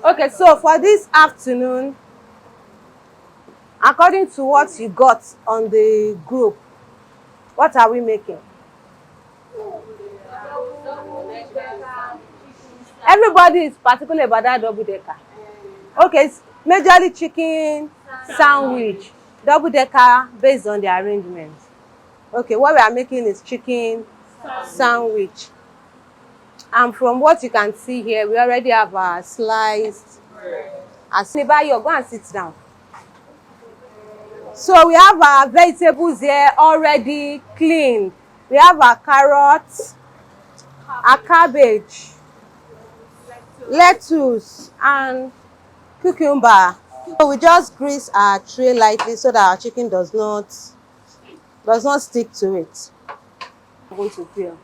Okay, so for this afternoon, according to what you got on the group, what are we making? Everybody is particular about that double decker. Okay, it's majorly chicken sandwich, double decker based on the arrangement. Okay, what we are making is chicken sandwich. And from what you can see here, we already have our sliced. As neighbor, you go and sit down. So we have our vegetables here already cleaned. We have our carrots, our cabbage, lettuce, and cucumber. So we just grease our tray lightly so that our chicken does not stick to it. I'm going to peel.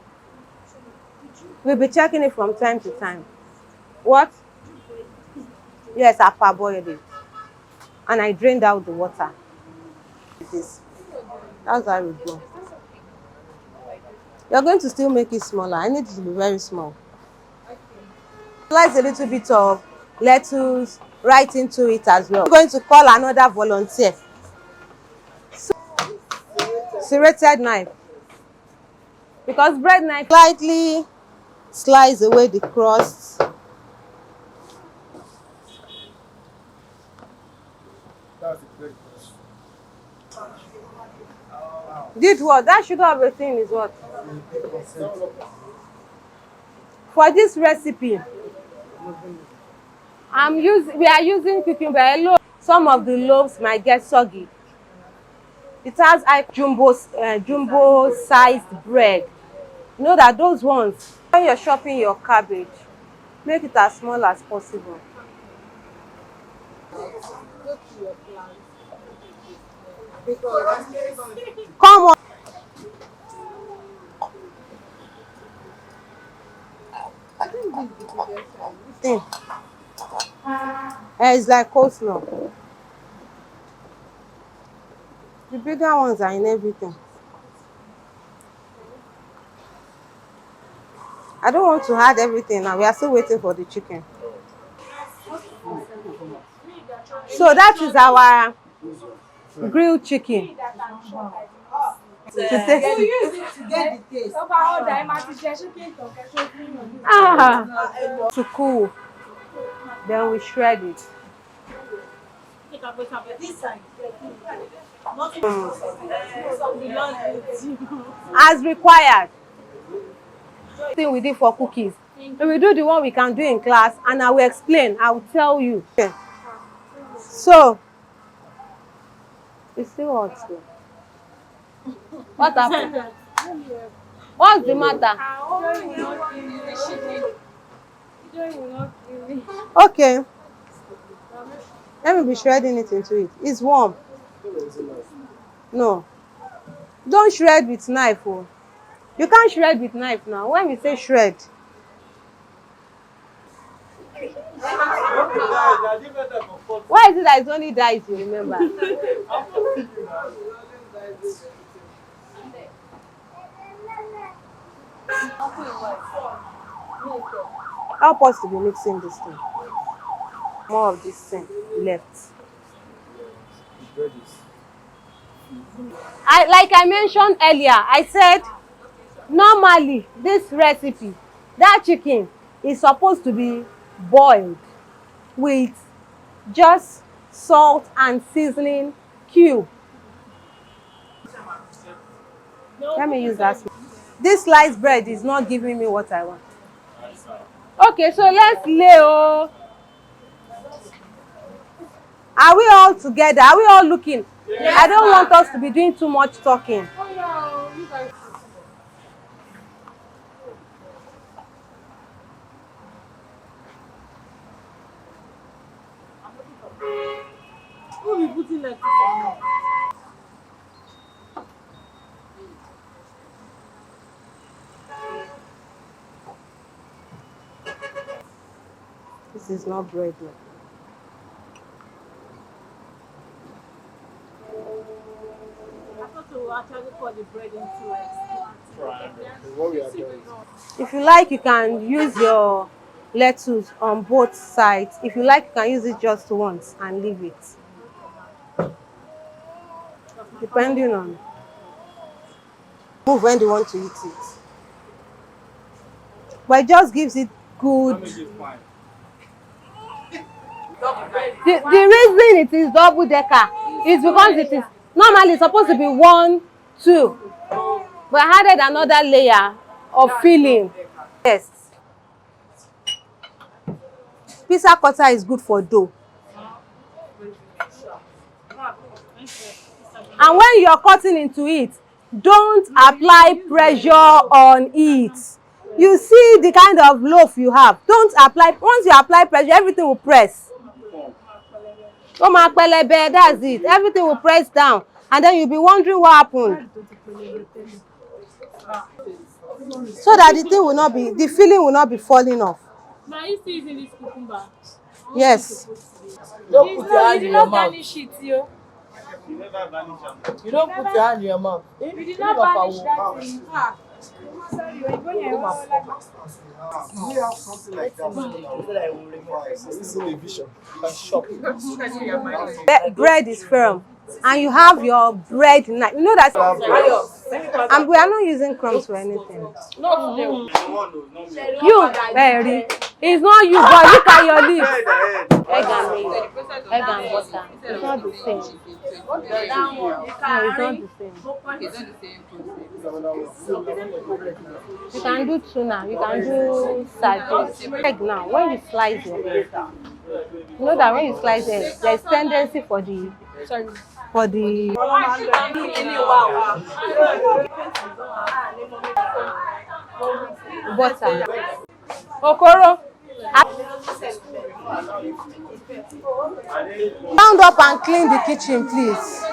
We'll be checking it from time to time. What? Yes, I parboiled it. And I drained out the water. This. That's how we go. You're going to still make it smaller. I need it to be very small. Slice a little bit of lettuce right into it as well. I'm going to call another volunteer. So, serrated knife. Because bread knife slightly slice away the crust. Did what? That sugar of a thing is what? For this recipe, we are using cucumber alone. Some of the loaves might get soggy. It has jumbo sized bread. You know that those ones, when you're chopping your cabbage, make it as small as possible. Come on. Thing. It's like coleslaw. The bigger ones are in everything. I don't want to add everything now. We are still waiting for the chicken. So that is our grilled chicken. To taste it. To cool. Then we shred it. As required. Thing we did for cookies. We will do the one we can do in class and I will explain. I will tell you. Okay. So, it's still hot. What happened? What's the matter? Okay. Let me be shredding it into it. It's warm. No. Don't shred with knife. Oh. You can't shred with knife now. When we say shred. Why is it that it's only dice you remember? Help us to be mixing this thing. More of this thing left. Like I mentioned earlier, I said normally this recipe, that chicken is supposed to be boiled with just salt and seasoning cube. Let me use that. This sliced bread is not giving me what I want. Okay, so let's lay. Oh. Are we all together? Are we all looking? Yes, I don't want us to be doing too much talking. Who be putting lettuce on? This is not bread. I thought we will actually pour the bread into it. If you like, you can use your lettuce on both sides. If you like, you can use it just once and leave it, depending on move when they want to eat it. But it just gives it good. The reason it is double decker is because it is normally supposed to be 1, 2, but I added another layer of filling. Yes. Pizza cutter is good for dough. And when you're cutting into it, don't apply pressure on it. You see the kind of loaf you have. Don't apply. Once you apply pressure, everything will press. That's it. Everything will press down. And then you'll be wondering what happened. So that the thing will not be, the filling will not be falling off. Are you still using this cucumber? Yes. Don't put your hand in your mouth. Garnish it, yo. You don't put your hand in your mouth. You did not garnish that thing. Sorry, you're going We have something like that. Bread is firm. And you have your bread knife. You know that. And we are not using crumbs for anything. Not today. You, Mary. It's not you, but look at your lips. Egg and milk. Egg and butter. It's not the same. No, it's not the same. You can do tuna. You can do sardines. Egg now. When you slice your egg, you know that when you slice it, there's tendency for the butter. Okoro. Round up and clean the kitchen, please.